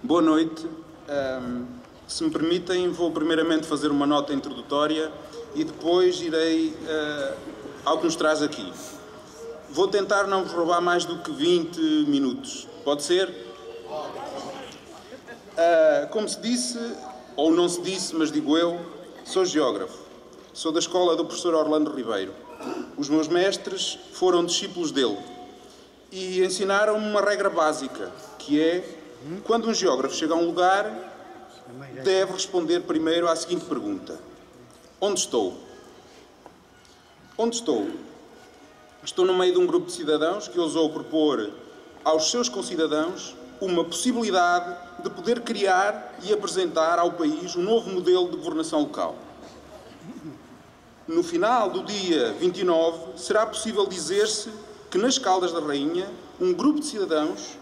Boa noite. Se me permitem, vou primeiramente fazer uma nota introdutória e depois irei ao que nos traz aqui. Vou tentar não vos roubar mais do que 20 minutos. Pode ser? Como se disse, ou não se disse, mas digo eu, sou geógrafo. Sou da escola do professor Orlando Ribeiro. Os meus mestres foram discípulos dele e ensinaram-me uma regra básica, que é, quando um geógrafo chega a um lugar, deve responder primeiro à seguinte pergunta: onde estou? Onde estou? Estou no meio de um grupo de cidadãos que ousou propor aos seus concidadãos uma possibilidade de poder criar e apresentar ao país um novo modelo de governação local. No final do dia 29, será possível dizer-se que nas Caldas da Rainha, um grupo de cidadãos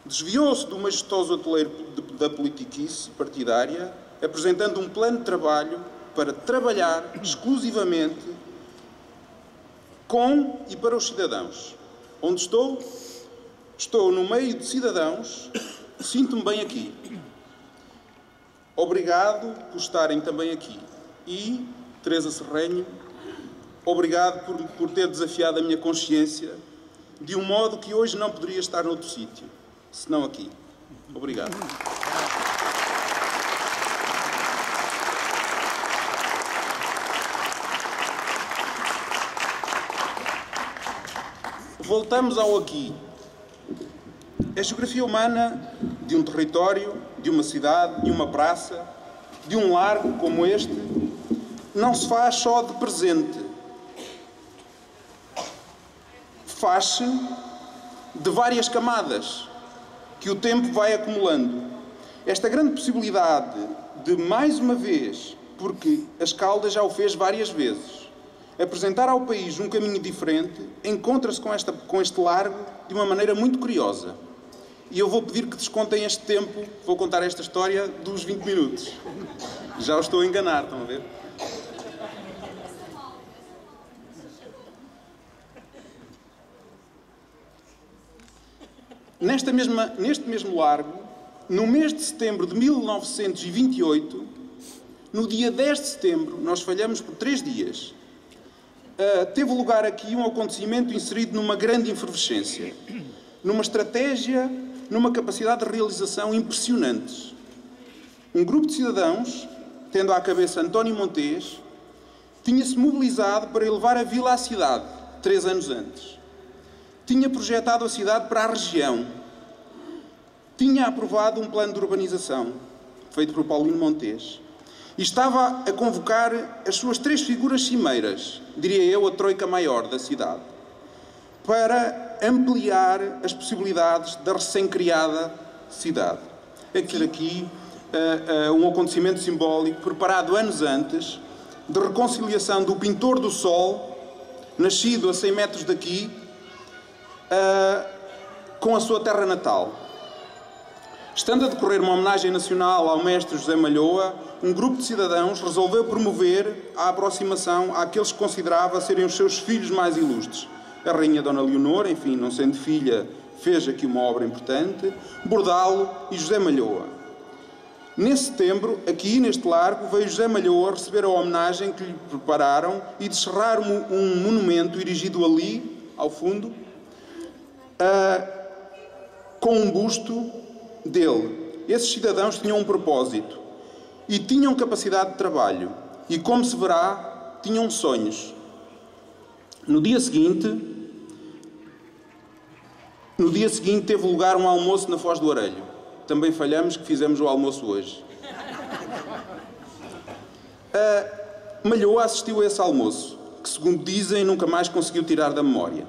desviou-se do majestoso ateleiro da politiquice partidária, apresentando um plano de trabalho para trabalhar exclusivamente com e para os cidadãos. Onde estou? Estou no meio de cidadãos, sinto-me bem aqui. Obrigado por estarem também aqui. E, Teresa Serrenho, obrigado por ter desafiado a minha consciência de um modo que hoje não poderia estar noutro sítio, senão aqui. Obrigado. Voltamos ao aqui. A geografia humana de um território, de uma cidade, de uma praça, de um largo como este, não se faz só de presente. Faz-se de várias camadas que o tempo vai acumulando. Esta grande possibilidade de, mais uma vez, porque as Caldas já o fez várias vezes, apresentar ao país um caminho diferente, encontra-se com este largo de uma maneira muito curiosa. E eu vou pedir que descontem este tempo, vou contar esta história dos 20 minutos. Já os estou a enganar, estão a ver? Neste mesmo largo, no mês de setembro de 1928, no dia 10 de setembro, nós falhamos por 3 dias, teve lugar aqui um acontecimento inserido numa grande efervescência, numa estratégia, numa capacidade de realização impressionantes. Um grupo de cidadãos, tendo à cabeça António Montes, tinha-se mobilizado para elevar a vila à cidade, 3 anos antes. Tinha projetado a cidade para a região. Tinha aprovado um plano de urbanização, feito por Paulino Montes. E estava a convocar as suas 3 figuras cimeiras, diria eu, a troika maior da cidade, para ampliar as possibilidades da recém-criada cidade. Aqui um acontecimento simbólico preparado anos antes, de reconciliação do pintor do Sol, nascido a 100 metros daqui, com a sua terra natal. Estando a decorrer uma homenagem nacional ao mestre José Malhoa, um grupo de cidadãos resolveu promover a aproximação àqueles que considerava serem os seus filhos mais ilustres. A Rainha Dona Leonor, enfim, não sendo filha, fez aqui uma obra importante, Bordalo e José Malhoa. Nesse setembro, aqui neste largo, veio José Malhoa receber a homenagem que lhe prepararam e descerrar um monumento erigido ali, ao fundo, com um busto dele. Esses cidadãos tinham um propósito e tinham capacidade de trabalho e, como se verá, tinham sonhos. No dia seguinte teve lugar um almoço na Foz do Arelho. Também falhamos que fizemos o almoço hoje. Malhoa assistiu a esse almoço, que, segundo dizem, nunca mais conseguiu tirar da memória.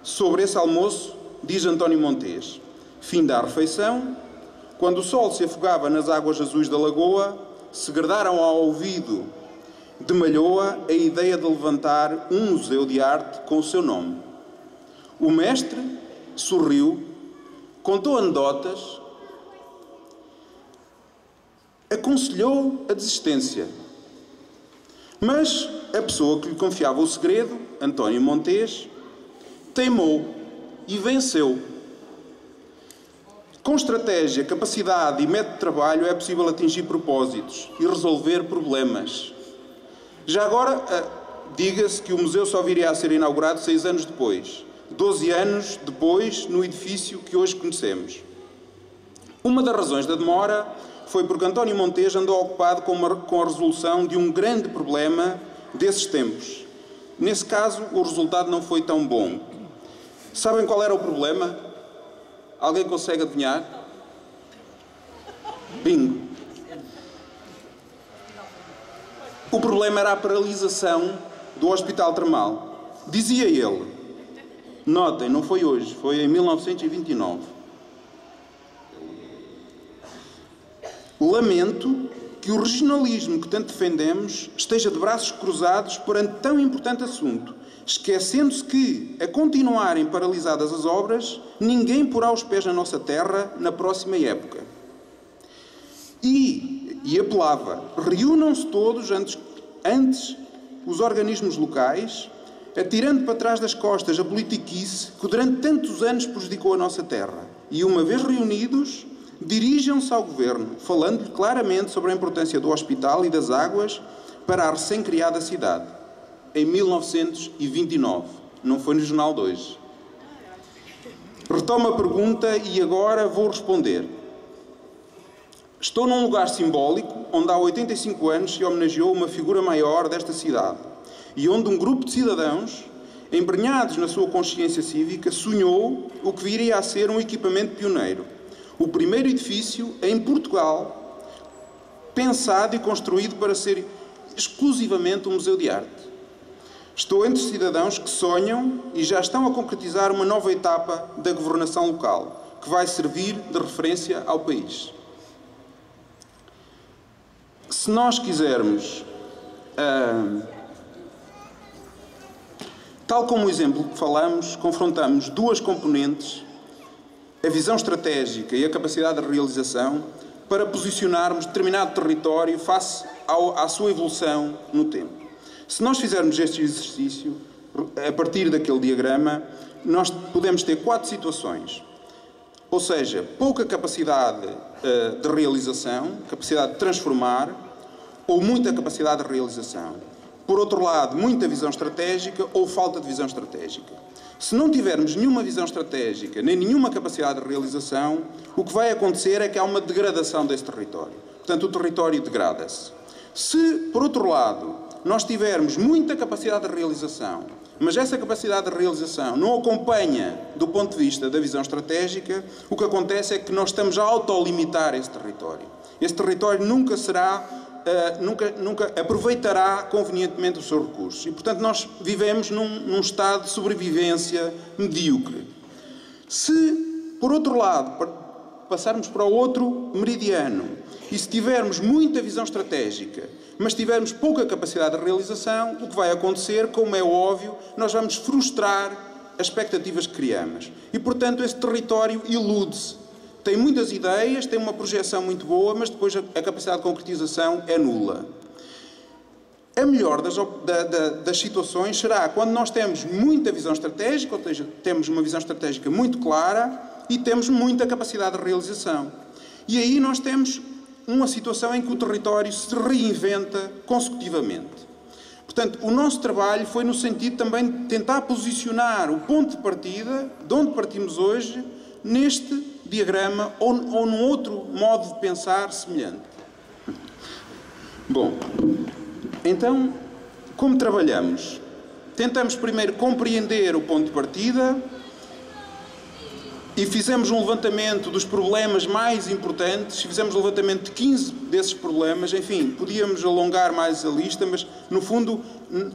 Sobre esse almoço, diz António Montes: fim da refeição, quando o sol se afogava nas águas azuis da lagoa, segredaram ao ouvido de Malhoa a ideia de levantar um museu de arte com o seu nome. O mestre sorriu, contou anedotas, aconselhou a desistência. Mas a pessoa que lhe confiava o segredo, António Montes, teimou e venceu. Com estratégia, capacidade e método de trabalho é possível atingir propósitos e resolver problemas. Já agora, diga-se que o museu só viria a ser inaugurado 6 anos depois, 12 anos depois, no edifício que hoje conhecemos. Uma das razões da demora foi porque António Montejo andou ocupado com a resolução de um grande problema desses tempos. Nesse caso, o resultado não foi tão bom. Sabem qual era o problema? Alguém consegue adivinhar? Bingo! O problema era a paralisação do Hospital Termal. Dizia ele, notem, não foi hoje, foi em 1929. Lamento que o regionalismo que tanto defendemos esteja de braços cruzados perante tão importante assunto, esquecendo-se que, a continuarem paralisadas as obras, ninguém porá os pés na nossa terra na próxima época. E apelava, reúnam-se todos antes os organismos locais, atirando para trás das costas a politiquice que durante tantos anos prejudicou a nossa terra. E uma vez reunidos, dirijam-se ao Governo, falando-lhe claramente sobre a importância do hospital e das águas para a recém-criada cidade. Em 1929. Não foi no Jornal de hoje. Retomo a pergunta e agora vou responder. Estou num lugar simbólico onde há 85 anos se homenageou uma figura maior desta cidade e onde um grupo de cidadãos, embrenhados na sua consciência cívica, sonhou o que viria a ser um equipamento pioneiro. O primeiro edifício em Portugal, pensado e construído para ser exclusivamente um museu de arte. Estou entre cidadãos que sonham e já estão a concretizar uma nova etapa da governação local, que vai servir de referência ao país. Se nós quisermos, tal como o exemplo que falamos, confrontamos duas componentes, a visão estratégica e a capacidade de realização, para posicionarmos determinado território face à sua evolução no tempo. Se nós fizermos este exercício, a partir daquele diagrama, nós podemos ter 4 situações. Ou seja, pouca capacidade de realização, capacidade de transformar, ou muita capacidade de realização. Por outro lado, muita visão estratégica ou falta de visão estratégica. Se não tivermos nenhuma visão estratégica, nem nenhuma capacidade de realização, o que vai acontecer é que há uma degradação desse território. Portanto, o território degrada-se. Se, por outro lado, nós tivermos muita capacidade de realização, mas essa capacidade de realização não acompanha do ponto de vista da visão estratégica, o que acontece é que nós estamos a autolimitar esse território. Esse território nunca aproveitará convenientemente os seus recursos. E, portanto, nós vivemos num estado de sobrevivência medíocre. Se, por outro lado, passarmos para o outro meridiano, e se tivermos muita visão estratégica, mas tivermos pouca capacidade de realização, o que vai acontecer, como é óbvio, nós vamos frustrar as expectativas que criamos. E, portanto, esse território ilude-se. Tem muitas ideias, tem uma projeção muito boa, mas depois a capacidade de concretização é nula. A melhor das situações será quando nós temos muita visão estratégica, ou seja, temos uma visão estratégica muito clara e temos muita capacidade de realização. E aí nós temos uma situação em que o território se reinventa consecutivamente. Portanto, o nosso trabalho foi no sentido também de tentar posicionar o ponto de partida, de onde partimos hoje, neste diagrama ou num outro modo de pensar semelhante. Bom, então, como trabalhamos? Tentamos primeiro compreender o ponto de partida e fizemos um levantamento dos problemas mais importantes, fizemos um levantamento de 15 desses problemas, enfim, podíamos alongar mais a lista, mas, no fundo,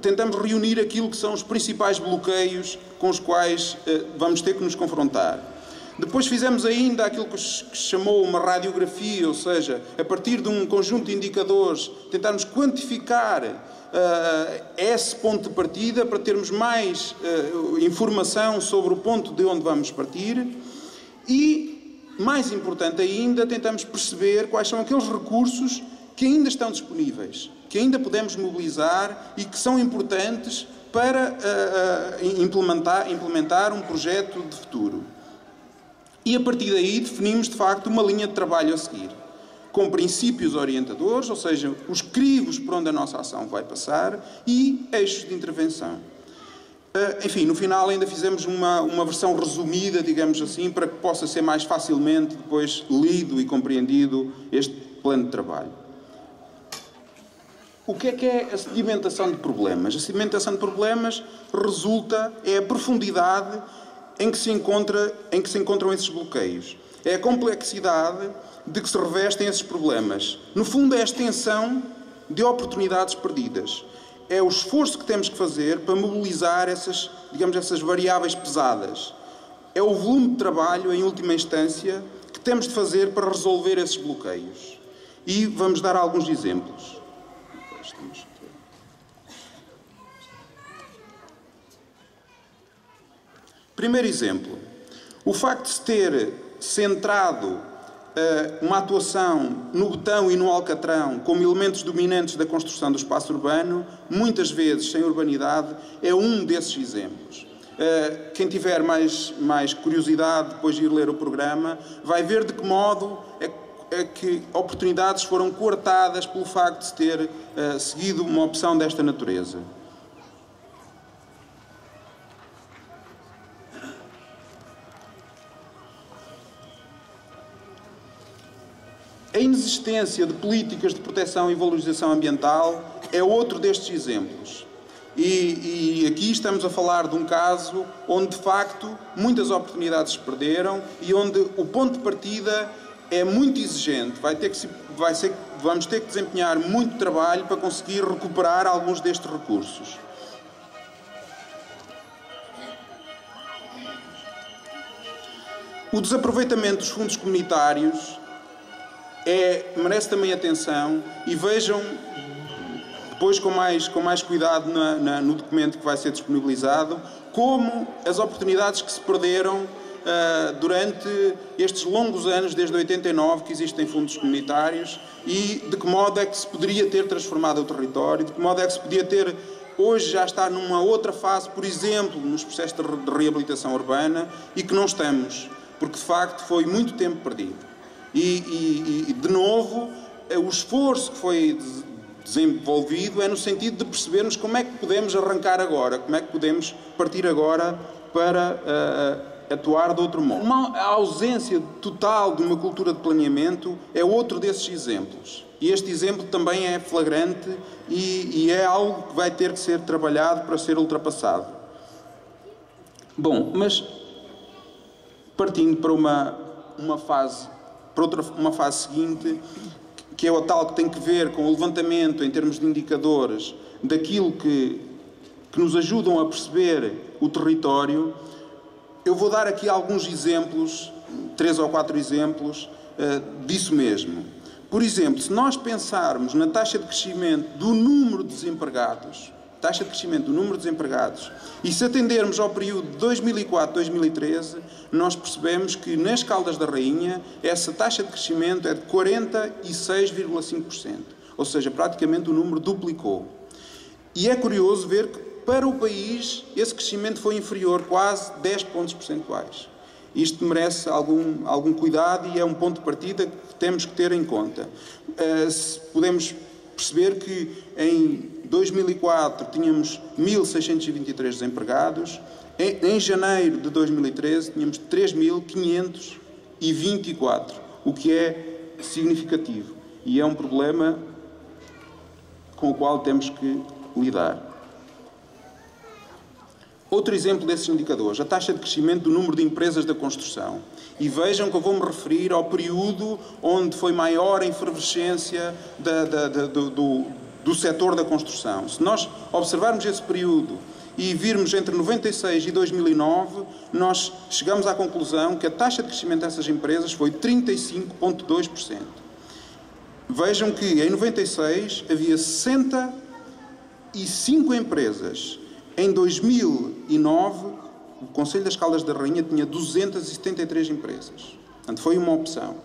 tentamos reunir aquilo que são os principais bloqueios com os quais vamos ter que nos confrontar. Depois fizemos ainda aquilo que se chamou uma radiografia, ou seja, a partir de um conjunto de indicadores, tentarmos quantificar esse ponto de partida para termos mais informação sobre o ponto de onde vamos partir e, mais importante ainda, tentamos perceber quais são aqueles recursos que ainda estão disponíveis, que ainda podemos mobilizar e que são importantes para implementar um projeto de futuro. E a partir daí definimos, de facto, uma linha de trabalho a seguir, com princípios orientadores, ou seja, os crivos por onde a nossa ação vai passar, e eixos de intervenção. Enfim, no final ainda fizemos uma versão resumida, digamos assim, para que possa ser mais facilmente depois lido e compreendido este plano de trabalho. O que é a sedimentação de problemas? A sedimentação de problemas é a profundidade em que se encontram esses bloqueios. É a complexidade de que se revestem esses problemas. No fundo, é a extensão de oportunidades perdidas. É o esforço que temos que fazer para mobilizar essas variáveis pesadas. É o volume de trabalho, em última instância, que temos de fazer para resolver esses bloqueios. E vamos dar alguns exemplos. Primeiro exemplo. O facto de se ter centrado uma atuação no betão e no alcatrão como elementos dominantes da construção do espaço urbano, muitas vezes sem urbanidade, é um desses exemplos. Quem tiver mais curiosidade depois de ir ler o programa, vai ver de que modo é que oportunidades foram coartadas pelo facto de se ter seguido uma opção desta natureza. A inexistência de políticas de proteção e valorização ambiental é outro destes exemplos. E aqui estamos a falar de um caso onde, de facto, muitas oportunidades se perderam e onde o ponto de partida é muito exigente. Vamos ter que desempenhar muito trabalho para conseguir recuperar alguns destes recursos. O desaproveitamento dos fundos comunitários merece também atenção e vejam depois com mais cuidado no documento que vai ser disponibilizado como as oportunidades que se perderam durante estes longos anos, desde 89 que existem fundos comunitários, e de que modo é que se poderia ter transformado o território, de que modo é que se podia ter hoje já estar numa outra fase, por exemplo, nos processos de reabilitação urbana, e que não estamos, porque de facto foi muito tempo perdido. E de novo, o esforço que foi desenvolvido é no sentido de percebermos como é que podemos arrancar agora, como é que podemos partir agora para atuar de outro modo. A ausência total de uma cultura de planeamento é outro desses exemplos. E este exemplo também é flagrante e é algo que vai ter que ser trabalhado para ser ultrapassado. Bom, mas partindo para uma fase seguinte, que é o tal que tem que ver com o levantamento em termos de indicadores daquilo que nos ajudam a perceber o território. Eu vou dar aqui alguns exemplos, 3 ou 4 exemplos disso mesmo. Por exemplo, se nós pensarmos na taxa de crescimento do número de desempregados, e se atendermos ao período de 2004-2013, nós percebemos que nas Caldas da Rainha essa taxa de crescimento é de 46,5%. Ou seja, praticamente o número duplicou. E é curioso ver que para o país esse crescimento foi inferior, quase 10 pontos percentuais. Isto merece algum cuidado e é um ponto de partida que temos que ter em conta. Podemos perceber que em 2004 tínhamos 1.623 desempregados, em janeiro de 2013 tínhamos 3.524, o que é significativo e é um problema com o qual temos que lidar. Outro exemplo desses indicadores, a taxa de crescimento do número de empresas da construção. E vejam que eu vou-me referir ao período onde foi maior a efervescência do setor da construção. Se nós observarmos esse período e virmos entre 96 e 2009, nós chegamos à conclusão que a taxa de crescimento dessas empresas foi 35,2%. Vejam que em 96 havia 65 empresas. Em 2009, o Conselho das Caldas da Rainha tinha 273 empresas. Portanto, foi uma opção.